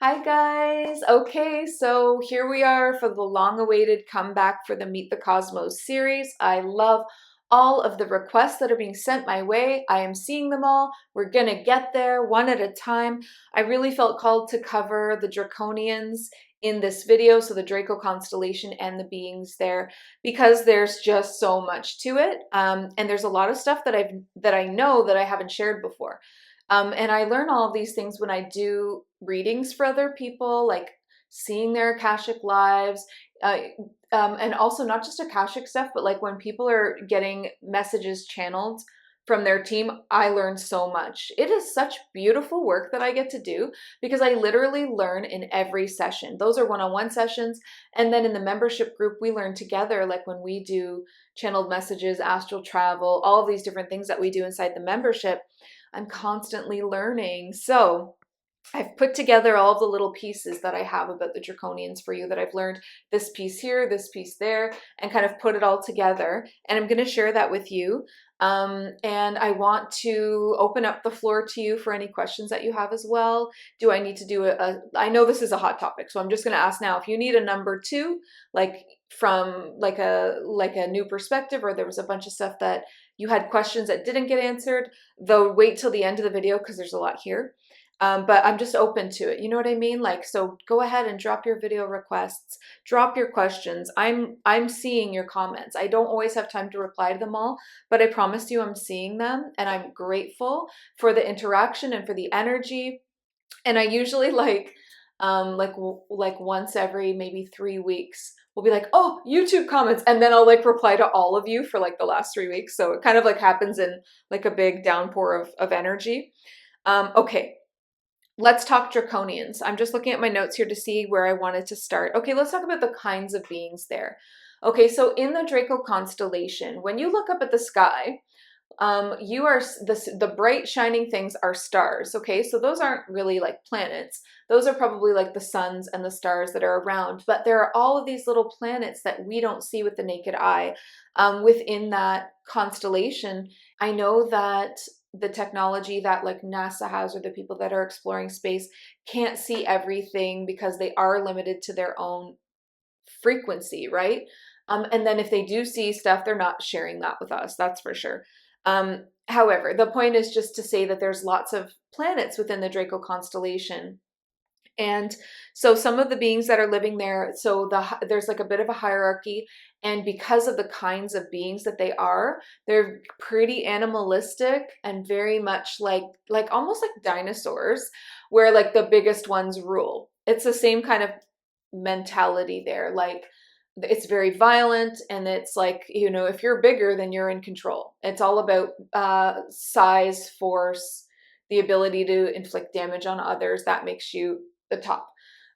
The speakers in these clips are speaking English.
Hi guys. Okay, so here we are for the long-awaited comeback for the Meet the Cosmos series. I love all of the requests that are being sent my way. I am seeing them all. We're gonna get there one at a time. I really felt called to cover the Draconians in this video, so the Draco constellation and the beings there, because there's just so much to it, and there's a lot of stuff that I know that I haven't shared before. And I learn all of these things when I do readings for other people, like seeing their Akashic lives, uh, and also not just Akashic stuff, but like when people are getting messages channeled from their team, I learn so much. It is such beautiful work that I get to do because I literally learn in every session. Those are one-on-one sessions. And then in the membership group, we learn together, like when we do channeled messages, astral travel, all of these different things that we do inside the membership. I'm constantly learning. So I've put together all of the little pieces that I have about the Draconians for you that I've learned, this piece here, this piece there, and kind of put it all together. And I'm going to share that with you. And I want to open up the floor to you for any questions that you have as well. Do I need to do I know this is a hot topic, so I'm just going to ask now if you need a number two, like from like a new perspective, or there was a bunch of stuff that you had questions that didn't get answered, though wait till the end of the video because there's a lot here. But I'm just open to it. You know what I mean? Like, so go ahead and drop your video requests, drop your questions. I'm seeing your comments. I don't always have time to reply to them all, but I promise you I'm seeing them, and I'm grateful for the interaction and for the energy. And I usually like once every maybe 3 weeks we'll be like, oh, YouTube comments, and then I'll like reply to all of you for like the last 3 weeks. So it kind of like happens in like a big downpour of energy. Okay, let's talk Draconians. I'm just looking at my notes here to see where I wanted to start. Okay, let's talk about the kinds of beings there. Okay, so in the Draco constellation, when you look up at the sky, you are the bright shining things are stars. Okay, so those aren't really like planets. Those are probably like the suns and the stars that are around. But there are all of these little planets that we don't see with the naked eye within that constellation. I know that the technology that like NASA has, or the people that are exploring space, can't see everything because they are limited to their own frequency, right? And then if they do see stuff, they're not sharing that with us, that's for sure. However, the point is just to say that there's lots of planets within the Draco constellation. And so some of the beings that are living there, so there's like a bit of a hierarchy, and because of the kinds of beings that they are, they're pretty animalistic and very much like almost like dinosaurs, where like the biggest ones rule. It's the same kind of mentality there. Like it's very violent, and it's like, you know, if you're bigger, then you're in control. It's all about size, force, the ability to inflict damage on others. That makes you the top.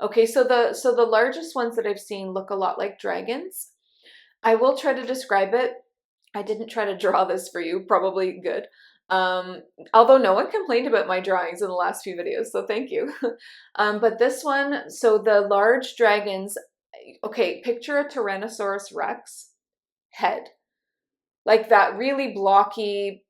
Okay, so the largest ones that I've seen look a lot like dragons. I will try to describe it. I didn't try to draw this for you, probably good. Um, Although no one complained about my drawings in the last few videos, so thank you. But this one, so the large dragons, okay, picture a Tyrannosaurus Rex head, like that really blocky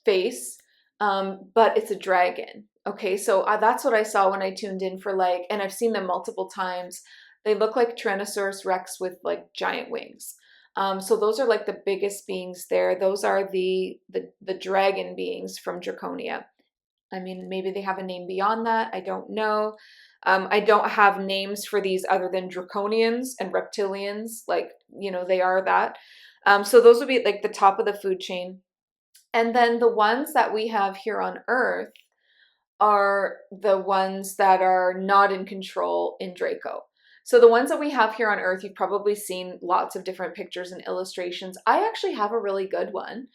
face, but it's a dragon. Okay, so that's what I saw when I tuned in for like, and I've seen them multiple times. They look like Tyrannosaurus Rex with like giant wings. So those are like the biggest beings there. Those are the dragon beings from Draconia. I mean, maybe they have a name beyond that. I don't know. I don't have names for these other than Draconians and reptilians. Like, you know, they are that. So those would be like the top of the food chain. And then the ones that we have here on Earth are the ones that are not in control in Draco. So the ones that we have here on Earth, you've probably seen lots of different pictures and illustrations. I actually have a really good one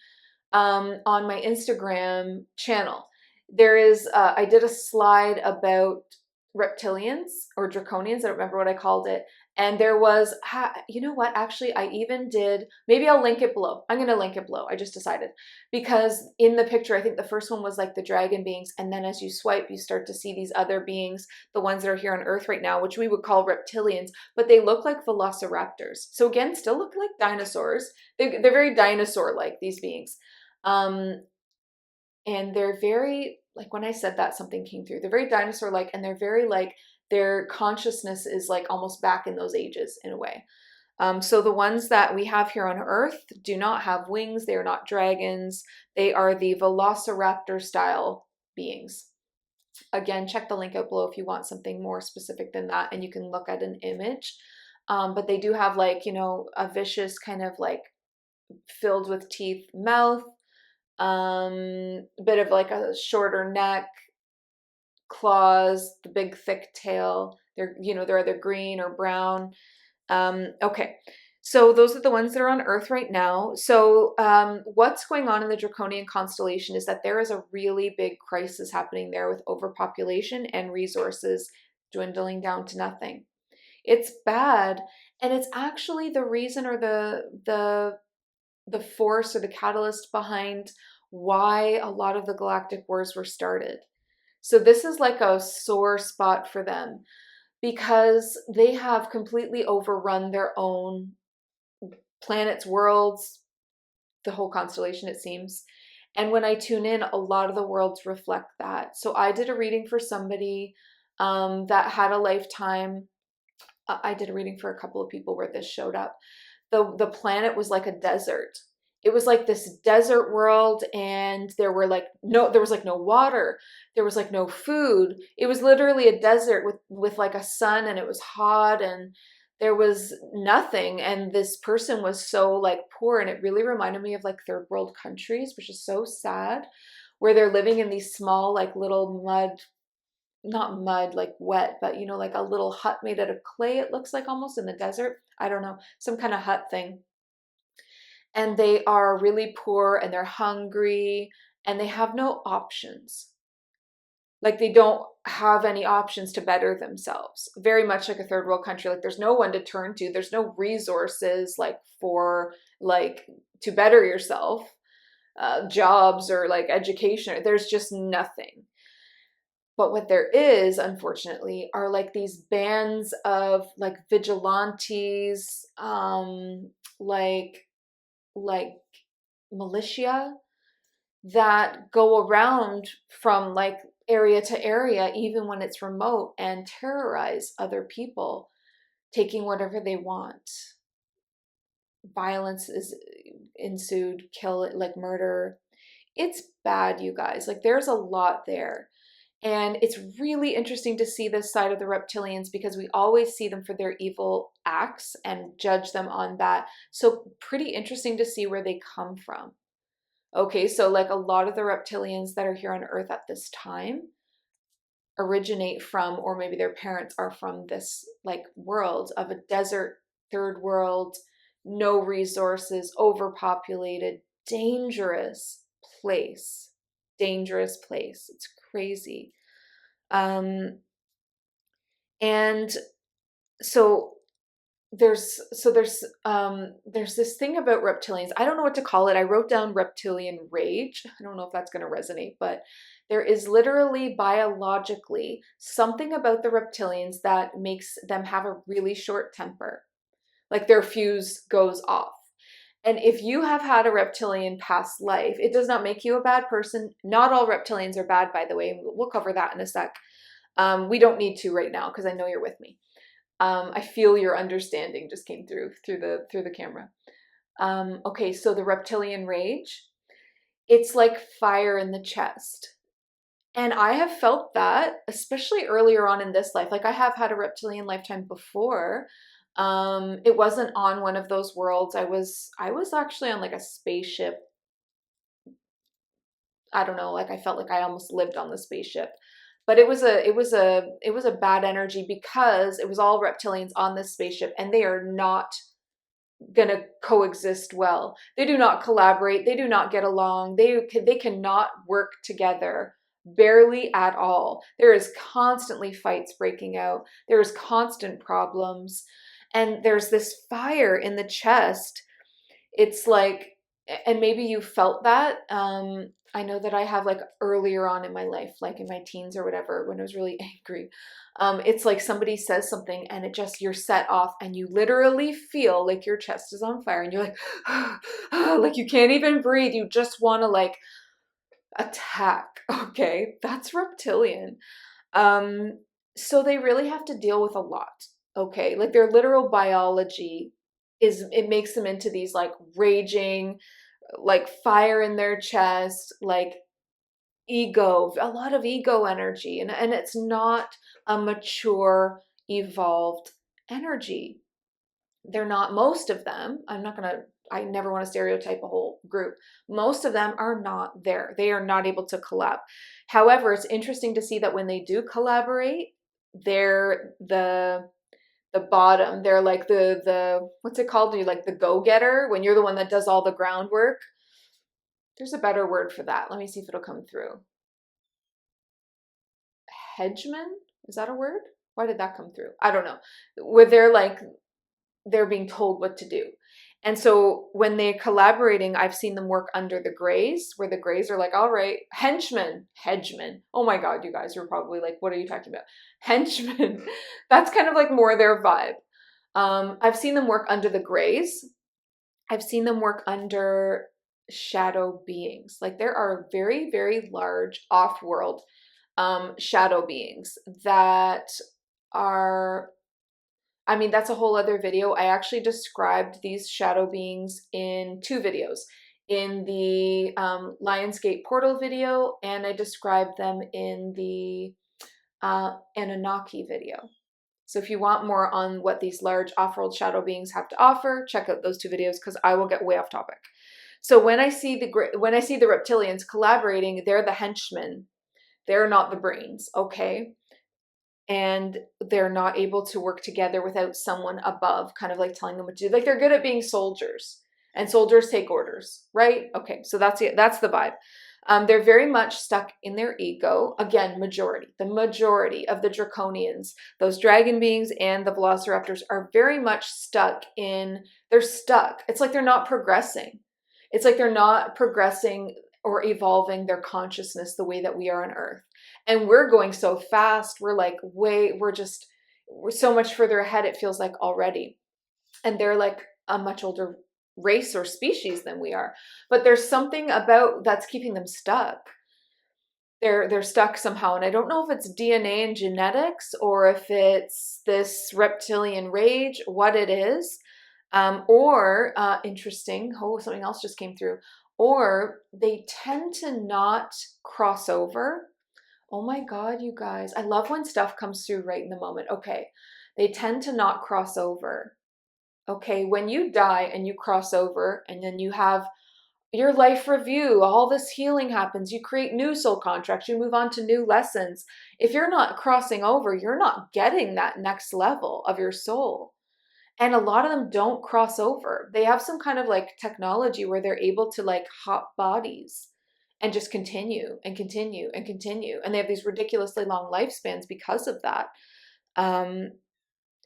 on my Instagram channel. There is, I did a slide about reptilians or draconians. I don't remember what I called it. And there was, you know what, actually, I even did, maybe I'll link it below. I'm going to link it below. I just decided. Because in the picture, I think the first one was like the dragon beings. And then as you swipe, you start to see these other beings, the ones that are here on Earth right now, which we would call reptilians, but they look like velociraptors. So again, still look like dinosaurs. They're very dinosaur-like, these beings. And they're very, like when I said that, something came through. They're very dinosaur-like, and they're very like, their consciousness is like almost back in those ages in a way. So the ones that we have here on Earth do not have wings. They are not dragons. They are the velociraptor style beings. Again, check the link out below if you want something more specific than that, and you can look at an image. But they do have like, you know, a vicious kind of like filled with teeth mouth, a bit of like a shorter neck, claws, the big thick tail. They're, you know, they're either green or brown. Okay, so those are the ones that are on Earth right now. So what's going on in the Draconian constellation is that there is a really big crisis happening there with overpopulation and resources dwindling down to nothing. It's bad, and it's actually the reason or the force or the catalyst behind why a lot of the galactic wars were started. So this is like a sore spot for them because they have completely overrun their own planets, worlds, the whole constellation, it seems. And when I tune in, a lot of the worlds reflect that. So I did a reading for somebody that had a lifetime. I did a reading for a couple of people where this showed up. The planet was like a desert. It was like this desert world, and there was like no water. There was like no food. It was literally a desert with like a sun, and it was hot, and there was nothing. And this person was so like poor, and it really reminded me of like third world countries, which is so sad, where they're living in these small like little not mud like wet, but you know, like a little hut made out of clay, it looks like, almost in the desert. I don't know, some kind of hut thing. And they are really poor, and they're hungry, and they have no options. Like they don't have any options to better themselves. Very much like a third world country. Like there's no one to turn to. There's no resources like for like to better yourself, jobs or like education. There's just nothing. But what there is, unfortunately, are like these bands of like vigilantes, like like militia that go around from like area to area, even when it's remote, and terrorize other people, taking whatever they want. Violence is ensued, kill, like murder. It's bad, you guys. Like there's a lot there. And it's really interesting to see this side of the reptilians because we always see them for their evil acts and judge them on that. So pretty interesting to see where they come from. Okay, so like a lot of the reptilians that are here on Earth at this time originate from, or maybe their parents are from, this like world of a desert, third world, no resources, overpopulated, dangerous place. Dangerous place. It's crazy. And so there's this thing about reptilians. I don't know what to call it. I wrote down reptilian rage. I don't know if that's going to resonate, but there is literally biologically something about the reptilians that makes them have a really short temper. Like their fuse goes off. And if you have had a reptilian past life, it does not make you a bad person. Not all reptilians are bad, by the way. We'll cover that in a sec. We don't need to right now because I know you're with me. I feel your understanding just came through the camera. Okay, so the reptilian rage, it's like fire in the chest. And I have felt that, especially earlier on in this life. Like I have had a reptilian lifetime before. It wasn't on one of those worlds. I was actually on like a spaceship. I don't know, like I felt like I almost lived on the spaceship. But it was a bad energy because it was all reptilians on this spaceship, and they are not gonna coexist well. They do not collaborate. They do not get along. They cannot work together, barely at all. There is constantly fights breaking out. There is constant problems, and there's this fire in the chest. It's like, and maybe you felt that. I know that I have like earlier on in my life, like in my teens or whatever, when I was really angry. It's like somebody says something and it just, you're set off and you literally feel like your chest is on fire and you're like, like you can't even breathe. You just want to like attack. Okay, that's reptilian. So they really have to deal with a lot. Okay. Like their literal biology it makes them into these like raging, like fire in their chest, like ego, a lot of ego energy. And it's not a mature, evolved energy. They're not, most of them, I never want to stereotype a whole group. Most of them are not there. They are not able to collab. However, it's interesting to see that when they do collaborate, they're the bottom. They're like the what's it called? You like the go-getter when you're the one that does all the groundwork. There's a better word for that. Let me see if it'll come through. Hedgeman? Is that a word? Why did that come through? I don't know. Where they're being told what to do. And so when they're collaborating, I've seen them work under the grays, where the grays are like, all right, henchmen, hedgemen. Oh my God, you guys are probably like, what are you talking about? Henchmen. That's kind of like more their vibe. I've seen them work under the grays. I've seen them work under shadow beings. Like there are very, very large off-world shadow beings that are, I mean, that's a whole other video. I actually described these shadow beings in 2 videos. In the Lionsgate Portal video, and I described them in the Anunnaki video. So if you want more on what these large off-world shadow beings have to offer, check out those 2 videos because I will get way off topic. So when I see the reptilians collaborating, they're the henchmen. They're not the brains, okay? And they're not able to work together without someone above kind of like telling them what to do. Like they're good at being soldiers, and soldiers take orders, right? Okay, so that's it. That's the vibe. They're very much stuck in their ego. Again, the majority of the Draconians, those dragon beings and the velociraptors are very much they're stuck. It's like they're not progressing. It's like they're not progressing or evolving their consciousness the way that we are on Earth. And we're going so fast. We're so much further ahead, it feels like already. And they're like a much older race or species than we are. But there's something about that's keeping them stuck. They're stuck somehow. And I don't know if it's DNA and genetics or if it's this reptilian rage, what it is. Interesting. Oh, something else just came through. Or they tend to not cross over. Oh my God, you guys. I love when stuff comes through right in the moment. Okay. They tend to not cross over. Okay. When you die and you cross over and then you have your life review, all this healing happens. You create new soul contracts. You move on to new lessons. If you're not crossing over, you're not getting that next level of your soul. And a lot of them don't cross over. They have some kind of like technology where they're able to like hop bodies and just continue and continue and continue. And they have these ridiculously long lifespans because of that. And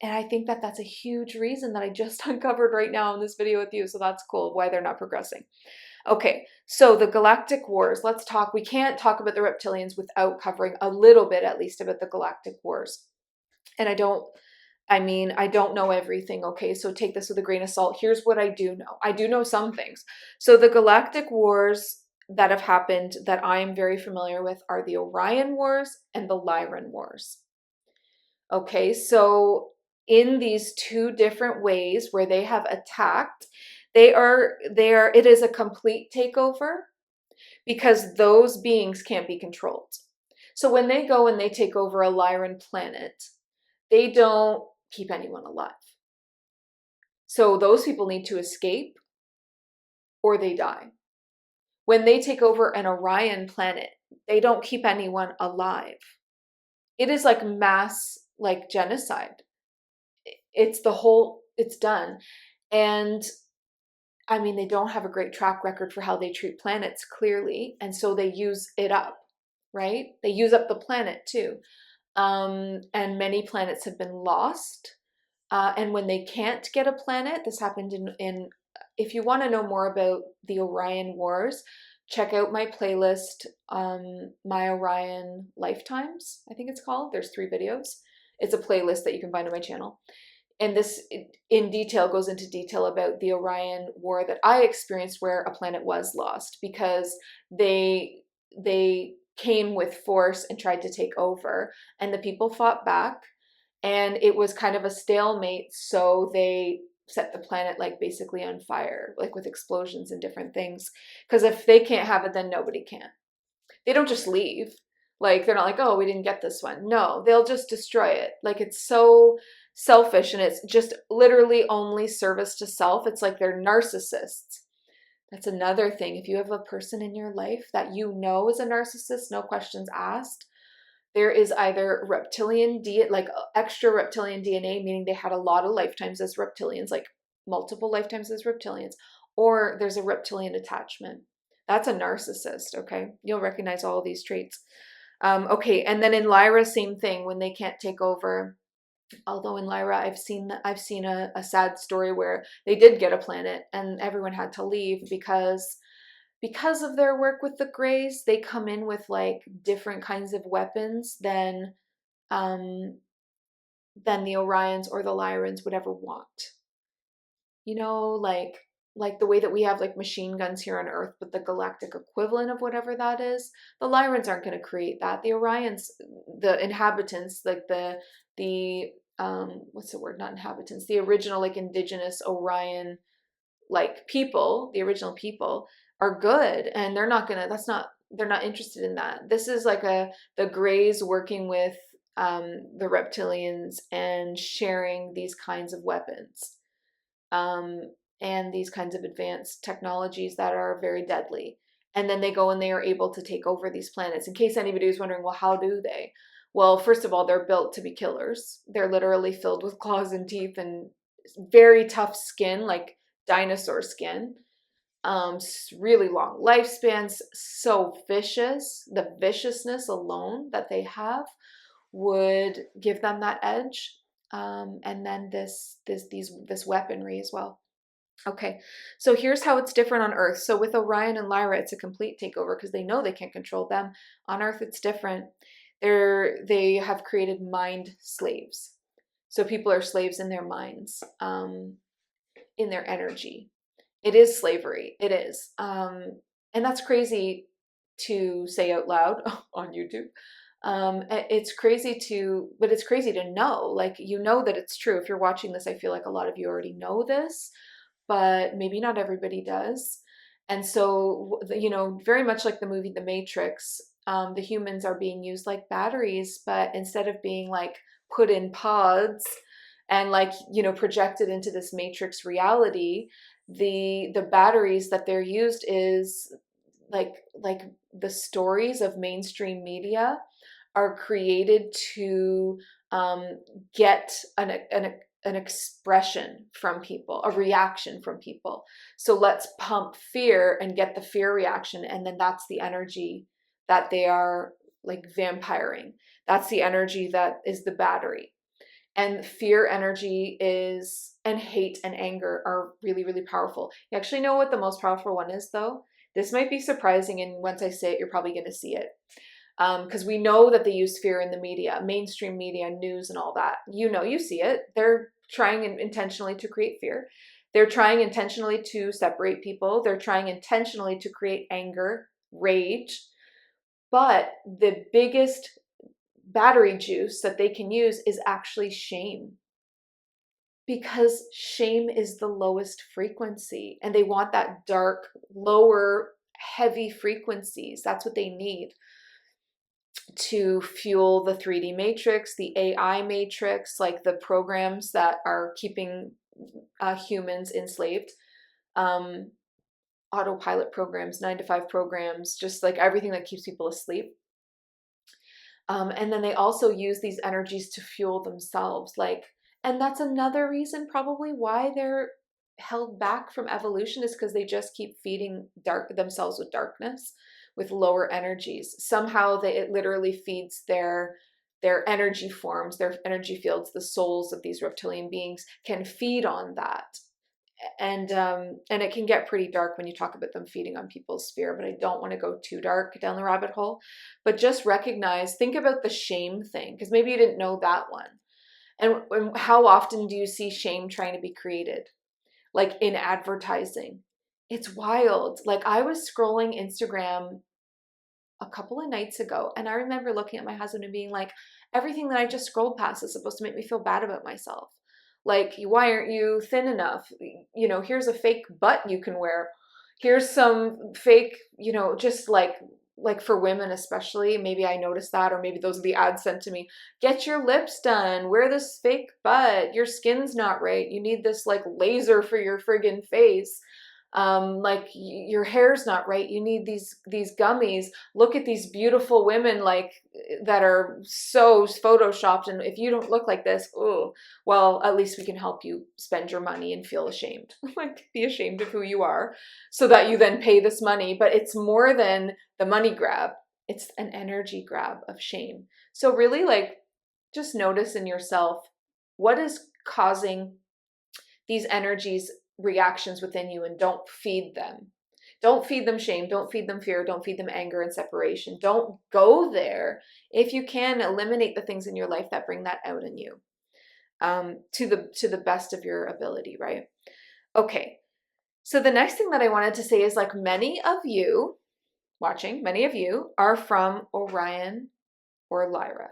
I think that that's a huge reason that I just uncovered right now in this video with you. So that's cool, why they're not progressing. Okay, so the galactic wars, let's talk. We can't talk about the reptilians without covering a little bit at least about the galactic wars. And I don't know everything, okay? So take this with a grain of salt. Here's what I do know. I do know some things. So the galactic wars that have happened that I am very familiar with are the Orion Wars and the Lyran Wars. Okay, so in these 2 different ways where they have attacked, it is a complete takeover because those beings can't be controlled. So when they go and they take over a Lyran planet, they don't keep anyone alive. So those people need to escape or they die. When they take over an Orion planet, they don't keep anyone alive. It is like mass, like genocide. It's done. And I mean, they don't have a great track record for how they treat planets, clearly. And so they use it up, right? They use up the planet too. And many planets have been lost. And when they can't get a planet, this happened in if you want to know more about the Orion Wars, check out my playlist, My Orion Lifetimes, I think it's called. There's 3 videos. It's a playlist that you can find on my channel. And this in detail goes into detail about the Orion War that I experienced where a planet was lost because they came with force and tried to take over, and the people fought back, and it was kind of a stalemate, so they set the planet like basically on fire, like with explosions and different things, because if they can't have it, then nobody can. They don't just leave. Like, they're not like, oh, we didn't get this one. No, they'll just destroy it. Like, it's so selfish, and it's just literally only service to self. It's like they're narcissists. That's another thing. If you have a person in your life that you know is a narcissist, no questions asked, there is either reptilian like extra reptilian DNA, meaning they had a lot of lifetimes as reptilians, like multiple lifetimes as reptilians, or there's a reptilian attachment. That's a narcissist, okay? You'll recognize all of these traits. Okay, and then in Lyra, same thing, when they can't take over. Although in Lyra, I've seen a sad story where they did get a planet and everyone had to leave because of their work with the Greys. They come in with like different kinds of weapons um, than the Orions or the Lyrans would ever want. You know, like the way that we have like machine guns here on Earth, but the galactic equivalent of whatever that is. The Lyrans aren't going to create that. The Orions, the inhabitants, like the what's the word? Not inhabitants. The original like indigenous Orion like people, the original people are good, and they're not gonna. They're not interested in that. This is like the Greys working with the reptilians and sharing these kinds of weapons. Um, and these kinds of advanced technologies that are very deadly. And then they go and they are able to take over these planets. In case anybody was wondering, well, how do they? Well, first of all, they're built to be killers. They're literally filled with claws and teeth and very tough skin, like dinosaur skin. Really long lifespans, so vicious. The viciousness alone that they have would give them that edge. And then this weaponry as well. Okay, so here's how it's different on Earth. So with Orion and Lyra, it's a complete takeover because they know they can't control them. On Earth, it's different. They have created mind slaves. So people are slaves in their minds, in their energy. It is slavery. It is. And that's crazy to say out loud on YouTube. But it's crazy to know. Like, you know that it's true. If you're watching this, I feel like a lot of you already know this, but maybe not everybody does. And so, very much like the movie The Matrix, the humans are being used like batteries, but instead of being like put in pods and like, projected into this matrix reality, the batteries that they're used is like the stories of mainstream media are created to get an expression from people, a reaction from people. So let's pump fear and get the fear reaction, and then that's the energy that they are like vampiring. That's the energy that is the battery. And fear energy and hate and anger are really, really powerful. You actually know what the most powerful one is, though? This might be surprising, and once I say it, you're probably going to see it. Because we know that they use fear in the media, mainstream media, news, and all that. You see it. They're trying intentionally to create fear. They're trying intentionally to separate people. They're trying intentionally to create anger, rage. But the biggest battery juice that they can use is actually shame. Because shame is the lowest frequency, and they want that dark, lower, heavy frequencies. That's what they need to fuel the 3D matrix, the AI matrix, like the programs that are keeping humans enslaved, autopilot programs, 9 to 5 programs, just like everything that keeps people asleep. And then they also use these energies to fuel themselves. And that's another reason probably why they're held back from evolution, is because they just keep feeding themselves with darkness, with lower energies. Somehow it literally feeds their energy forms, their energy fields. The souls of these reptilian beings can feed on that. And it can get pretty dark when you talk about them feeding on people's fear, but I don't want to go too dark down the rabbit hole. But just think about the shame thing, because maybe you didn't know that one. And how often do you see shame trying to be created? Like in advertising. It's wild. Like, I was scrolling Instagram a couple of nights ago. And I remember looking at my husband and being like, everything that I just scrolled past is supposed to make me feel bad about myself. Like, why aren't you thin enough? You know, here's a fake butt you can wear. Here's some fake, you know, just like for women especially, maybe I noticed that, or maybe those are the ads sent to me. Get your lips done, wear this fake butt, your skin's not right, you need this like laser for your friggin' face. Like your hair's not right, you need these gummies. Look at these beautiful women like that are so photoshopped, and if you don't look like this, oh, well, at least we can help you spend your money and feel ashamed. Like, be ashamed of who you are so that you then pay this money. But it's more than the money grab, it's an energy grab of shame. So really, like, just notice in yourself what is causing these energies, reactions within you, and don't feed them. Don't feed them shame, don't feed them fear, don't feed them anger and separation. Don't go there. If you can, eliminate the things in your life that bring that out in you, to the best of your ability, right? Okay, so the next thing that I wanted to say is, like, many of you watching, many of you are from Orion or Lyra,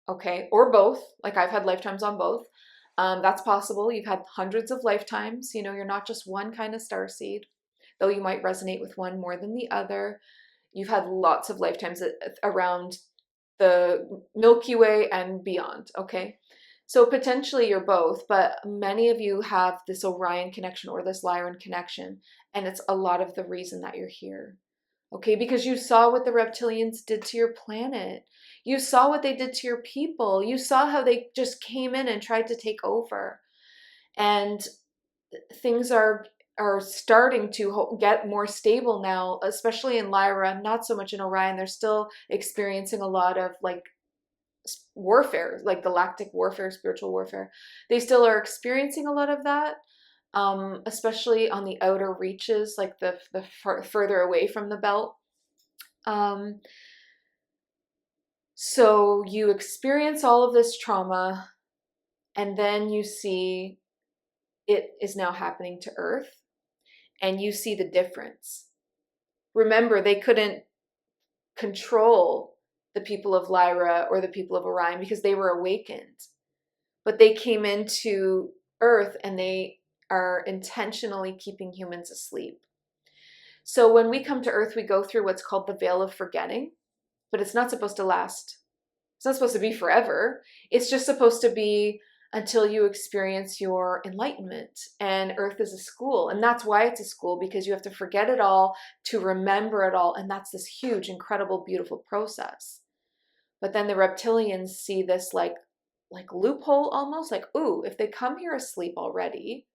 okay? Or both. Like, I've had lifetimes on both. That's possible. You've had hundreds of lifetimes. You know, you're not just one kind of starseed, though you might resonate with one more than the other. You've had lots of lifetimes around the Milky Way and beyond, okay? So potentially you're both, but many of you have this Orion connection or this Lyran connection, and it's a lot of the reason that you're here. Okay, because you saw what the reptilians did to your planet. You saw what they did to your people. You saw how they just came in and tried to take over. And things are starting to get more stable now, especially in Lyra, not so much in Orion. They're still experiencing a lot of like warfare, like galactic warfare, spiritual warfare. They still are experiencing a lot of that. Especially on the outer reaches, like the further away from the belt. So you experience all of this trauma, and then you see it is now happening to Earth, and you see the difference. Remember, they couldn't control the people of Lyra or the people of Orion because they were awakened, but they came into Earth and they are intentionally keeping humans asleep. So when we come to Earth, we go through what's called the veil of forgetting, but it's not supposed to last. It's not supposed to be forever. It's just supposed to be until you experience your enlightenment. And Earth is a school. And that's why it's a school, because you have to forget it all to remember it all. And that's this huge, incredible, beautiful process. But then the reptilians see this like loophole almost, like, ooh, if they come here asleep already,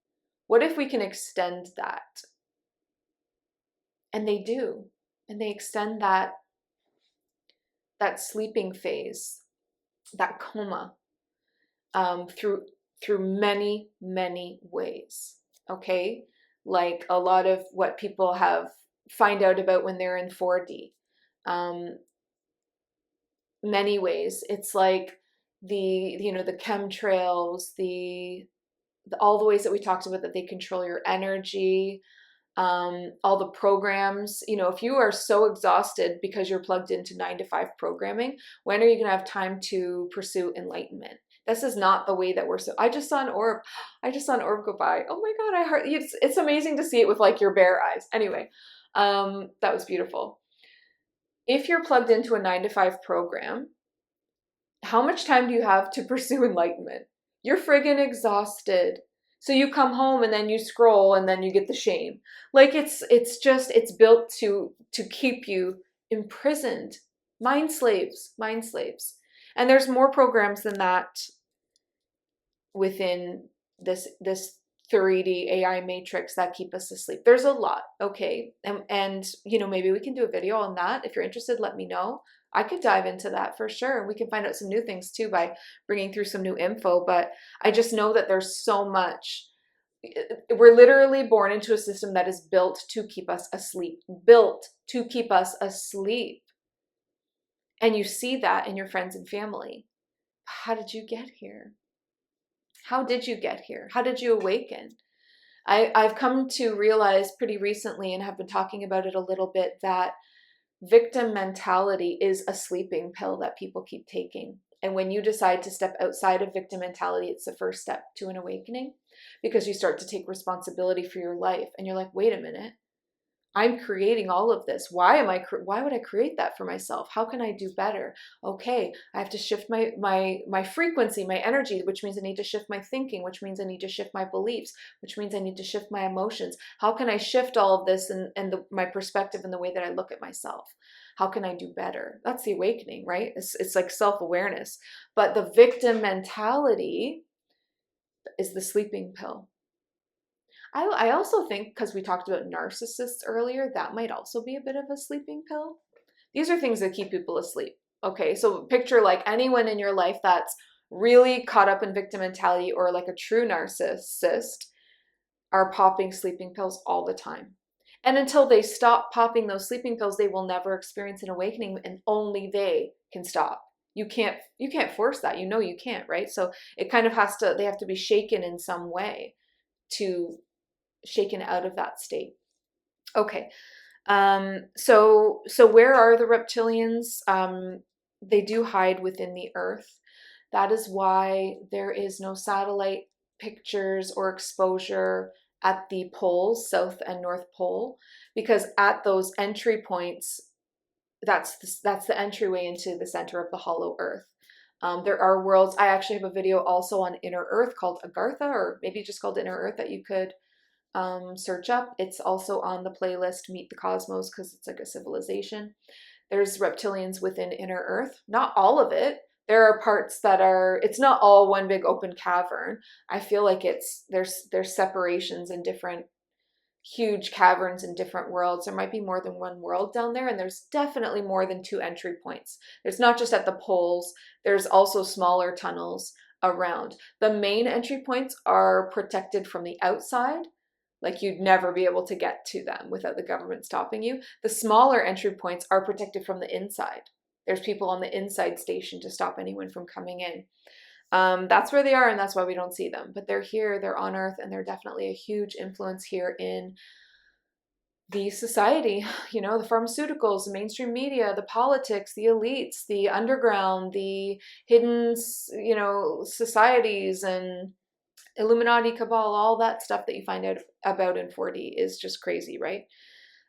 what if we can extend that? And they do. And they extend that sleeping phase, that coma, through many, many ways. Okay? Like a lot of what people find out about when they're in 4D. Many ways. It's like the chemtrails, all the ways that we talked about, that they control your energy, all the programs. If you are so exhausted because you're plugged into 9 to 5 programming, when are you going to have time to pursue enlightenment? This is not the way that we're. I just saw an orb. Go by. Oh my God, I heard it's amazing to see it with like your bare eyes. Anyway, that was beautiful. If you're plugged into a 9 to 5 program, how much time do you have to pursue enlightenment? You're friggin' exhausted. So you come home and then you scroll and then you get the shame. Like it's built to keep you imprisoned. Mind slaves. And there's more programs than that within this 3D AI matrix that keep us asleep. There's a lot, okay? And maybe we can do a video on that. If you're interested, let me know. I could dive into that for sure. And we can find out some new things too by bringing through some new info. But I just know that there's so much. We're literally born into a system that is built to keep us asleep. Built to keep us asleep. And you see that in your friends and family. How did you get here? How did you get here? How did you awaken? I've come to realize pretty recently, and have been talking about it a little bit, that victim mentality is a sleeping pill that people keep taking. And when you decide to step outside of victim mentality, it's the first step to an awakening, because you start to take responsibility for your life. And you're like, wait a minute, I'm creating all of this. Why would I create that for myself? How can I do better? Okay, I have to shift my frequency, my energy, which means I need to shift my thinking, which means I need to shift my beliefs, which means I need to shift my emotions. How can I shift all of this and my perspective and the way that I look at myself? How can I do better? That's the awakening, right? It's like self-awareness. But the victim mentality is the sleeping pill. I also think, because we talked about narcissists earlier, that might also be a bit of a sleeping pill. These are things that keep people asleep. Okay, so picture like anyone in your life that's really caught up in victim mentality, or like a true narcissist, are popping sleeping pills all the time. And until they stop popping those sleeping pills, they will never experience an awakening, and only they can stop. You can't force that. You know you can't, right? So it kind of they have to be shaken in some way to shaken out of that state. Okay. So where are the reptilians? They do hide within the earth. That is why there is no satellite pictures or exposure at the poles, South and North Pole, because at those entry points, that's the entryway into the center of the hollow earth. There are worlds. I actually have a video also on Inner Earth called Agartha, or maybe just called Inner Earth, that you could search up. It's also on the playlist Meet the Cosmos, because it's like a civilization. There's reptilians within Inner Earth. Not all of it. There are parts that it's not all one big open cavern. I feel like there's separations in different huge caverns in different worlds. There might be more than one world down there, and there's definitely more than 2 entry points. There's not just at the poles, there's also smaller tunnels around. The main entry points are protected from the outside. Like, you'd never be able to get to them without the government stopping you. The smaller entry points are protected from the inside. There's people on the inside stationed to stop anyone from coming in. That's where they are, and that's why we don't see them. But they're here, they're on Earth, and they're definitely a huge influence here in the society. You know, the pharmaceuticals, the mainstream media, the politics, the elites, the underground, the hidden, societies and Illuminati, cabal, all that stuff that you find out about in 4D is just crazy, right?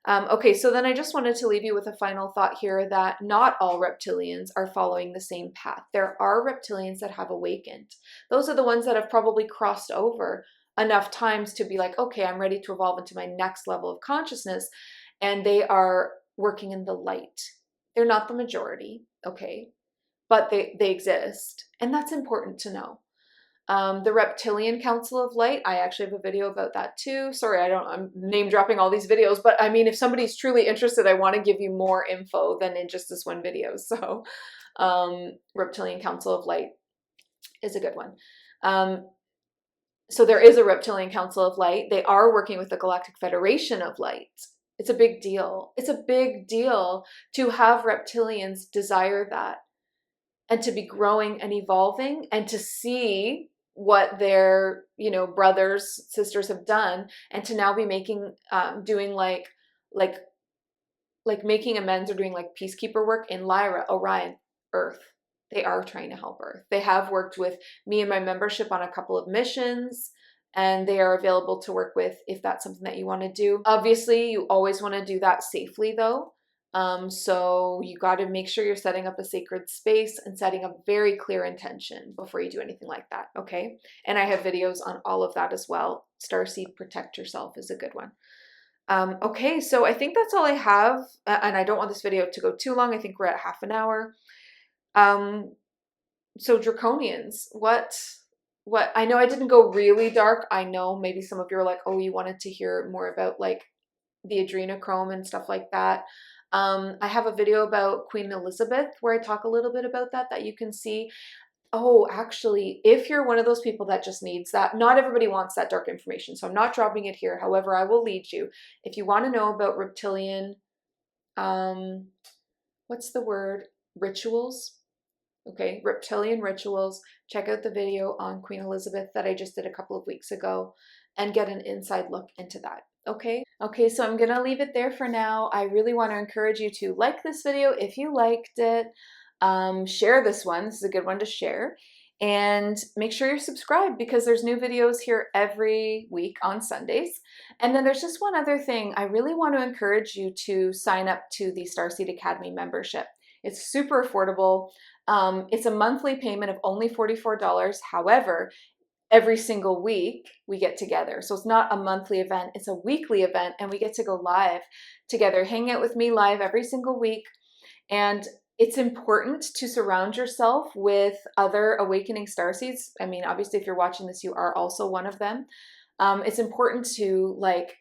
Okay, so then I just wanted to leave you with a final thought here, that not all reptilians are following the same path. There are reptilians that have awakened. Those are the ones that have probably crossed over enough times to be like, okay, I'm ready to evolve into my next level of consciousness, and they are working in the light. They're not the majority, okay, but they exist, and that's important to know. The Reptilian Council of Light, I actually have a video about that too. Sorry, I'm name dropping all these videos, but I mean, if somebody's truly interested, I want to give you more info than in just this one video. So, Reptilian Council of Light is a good one. So there is a Reptilian Council of Light. They are working with the Galactic Federation of Light. It's a big deal. It's a big deal to have reptilians desire that, and to be growing and evolving, and to see what their, brothers, sisters have done, and to now be doing like making amends, or doing like peacekeeper work in Lyra, Orion, Earth. They are trying to help Earth. They have worked with me and my membership on a couple of missions, and they are available to work with if that's something that you want to do. Obviously, you always want to do that safely though. So you got to make sure you're setting up a sacred space and setting a very clear intention before you do anything like that, okay? And I have videos on all of that as well. Starseed Protect Yourself is a good one. Okay, so I think that's all I have, and I don't want this video to go too long. I think we're at half an hour. So Draconians, what, I know I didn't go really dark. I know maybe some of you are like, oh, you wanted to hear more about like the adrenochrome and stuff like that. I have a video about Queen Elizabeth where I talk a little bit about that you can see. Oh, actually, if you're one of those people that just needs that, not everybody wants that dark information, so I'm not dropping it here. However, I will lead you. If you want to know about reptilian, what's the word? Rituals. Okay, reptilian rituals. Check out the video on Queen Elizabeth that I just did a couple of weeks ago and get an inside look into that. Okay, so I'm gonna leave it there for now. I really want to encourage you to like this video if you liked it. Share this one. This is a good one to share. And make sure you're subscribed because there's new videos here every week on Sundays. And then there's just one other thing. I really want to encourage you to sign up to the Starseed Academy membership. It's super affordable. It's a monthly payment of only $44. However, every single week we get together. So it's not a monthly event, it's a weekly event, and we get to go live together, hang out with me live every single week. And it's important to surround yourself with other awakening starseeds. I mean, obviously, if you're watching this, you are also one of them. It's important to like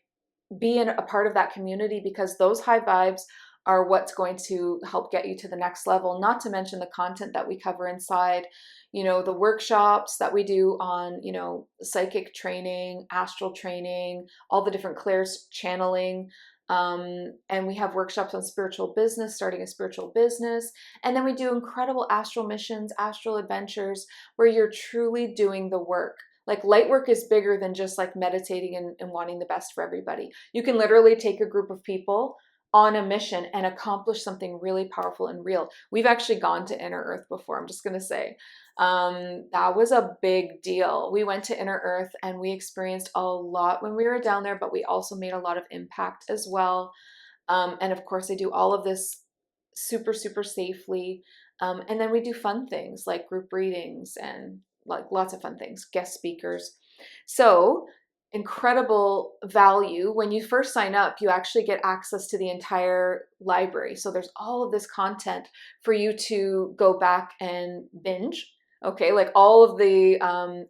be a part of that community because those high vibes are what's going to help get you to the next level, not to mention the content that we cover inside, the workshops that we do on, psychic training, astral training, all the different clairs channeling. And we have workshops on spiritual business, starting a spiritual business. And then we do incredible astral missions, astral adventures, where you're truly doing the work. Like light work is bigger than just like meditating and wanting the best for everybody. You can literally take a group of people on a mission and accomplish something really powerful and real. We've actually gone to Inner Earth before, I'm just going to say. That was a big deal. We went to Inner Earth and we experienced a lot when we were down there, but we also made a lot of impact as well. And of course, I do all of this super, super safely. And then we do fun things like group readings and like lots of fun things, guest speakers. So incredible value. When you first sign up, you actually get access to the entire library. So there's all of this content for you to go back and binge. Okay, like all of the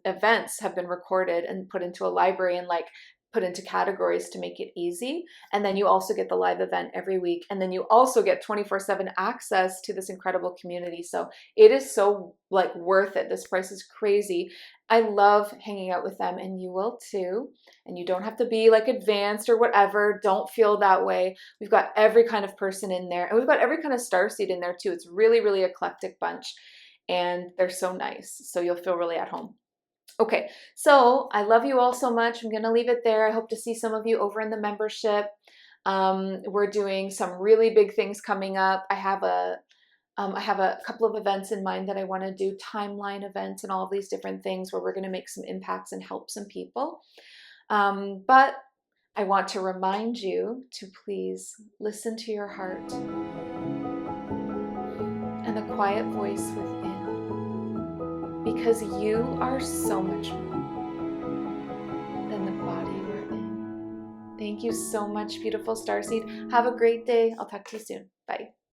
events have been recorded and put into a library and like put into categories to make it easy. And then you also get the live event every week. And then you also get 24/7 access to this incredible community. So it is so like worth it. This price is crazy. I love hanging out with them and you will too. And you don't have to be like advanced or whatever. Don't feel that way. We've got every kind of person in there and we've got every kind of starseed in there too. It's really, really eclectic bunch and they're so nice. So you'll feel really at home. Okay, so I love you all so much. I'm going to leave it there. I hope to see some of you over in the membership. We're doing some really big things coming up. I have a couple of events in mind that I want to do, timeline events and all of these different things where we're going to make some impacts and help some people. But I want to remind you to please listen to your heart and the quiet voice within. Because you are so much more than the body you're in. Thank you so much, beautiful starseed. Have a great day. I'll talk to you soon. Bye.